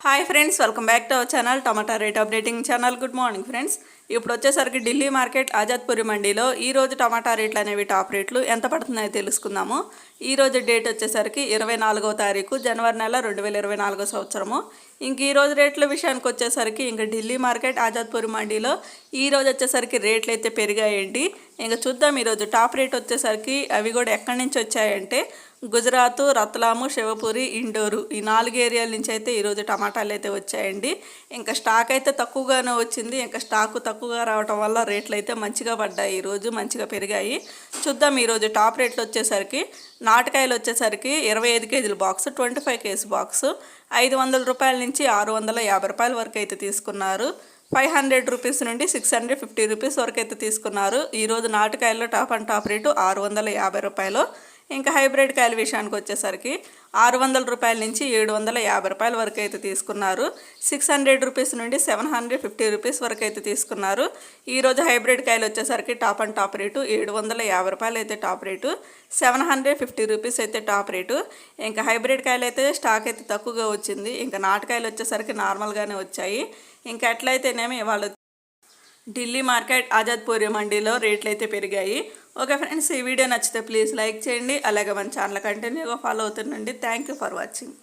Hi friends, welcome back to our channel tomato rate updating channel. Good morning friends. ఇప్పుడు వచ్చేసరికి Delhi market ఆజాద్పూరి మండీలో ఈరోజు టమాటా రేట్లు అనేవి టాప్ రేట్లు ఎంత పడుతున్నాయో తెలుసుకుందాము. ఈరోజు డేట్ వచ్చేసరికి 24వ తారీఖు జనవరి నెల 2024 సంవత్సరము. ఇంక ఈరోజు రేట్ల విషయానికి వచ్చేసరికి ఇంక ఢిల్లీ మార్కెట్ ఆజాద్పూరి మండీలో ఈరోజు వచ్చేసరికి రేట్లు అయితే పెరిగాయండి. ఇంకా చూద్దాం ఈరోజు టాప్ రేట్ వచ్చేసరికి అవి కూడా ఎక్కడి నుంచి వచ్చాయంటే గుజరాత్, రత్లాము, శివపురి, ఇండోరు ఈ 4 ఏరియాల నుంచి అయితే ఈరోజు టమాటాలు అయితే వచ్చాయండి. ఇంకా స్టాక్ అయితే తక్కువగానే వచ్చింది. ఇంకా స్టాక్ తక్కువగా రావడం వల్ల రేట్లు అయితే మంచిగా పడ్డాయి, ఈరోజు మంచిగా పెరిగాయి. చూద్దాం ఈరోజు టాప్ రేట్లు వచ్చేసరికి నాటకాయలు వచ్చేసరికి 25 కేజీల బాక్స్, 25 కేజీ బాక్స్ 500 రూపాయల నుంచి 650 రూపాయల వరకు అయితే తీసుకున్నారు. 500 రూపీస్ నుండి 650 రూపీస్ వరకు అయితే తీసుకున్నారు. ఈరోజు నాటకాయల్లో టాప్ అండ్ టాప్ రేటు 650 రూపాయలు. ఇంకా హైబ్రిడ్ కాయల విషయానికి వచ్చేసరికి 600 రూపాయల నుంచి 750 రూపాయల వరకు అయితే తీసుకున్నారు. 600 రూపీస్ నుండి 750 రూపీస్ వరకు అయితే తీసుకున్నారు. ఈరోజు హైబ్రిడ్ కాయలు వచ్చేసరికి టాప్ అండ్ టాప్ రేటు 750 రూపాయలు అయితే టాప్ రేటు, 750 రూపీస్ అయితే టాప్ రేటు. ఇంకా హైబ్రిడ్ కాయలు అయితే స్టాక్ అయితే తక్కువగా వచ్చింది. ఇంకా నాటకాయలు వచ్చేసరికి నార్మల్గానే వచ్చాయి. ఇంకా ఎట్లయితేనేమి వాళ్ళు ఢిల్లీ మార్కెట్ ఆజాద్పూరి మండీలో రేట్లు అయితే పెరిగాయి. ఓకే ఫ్రెండ్స్, ఈ వీడియో నచ్చితే ప్లీజ్ లైక్ చేయండి. అలాగే మన ఛానల్ కంటిన్యూగా ఫాలో అవుతుండండి. Thank you for watching.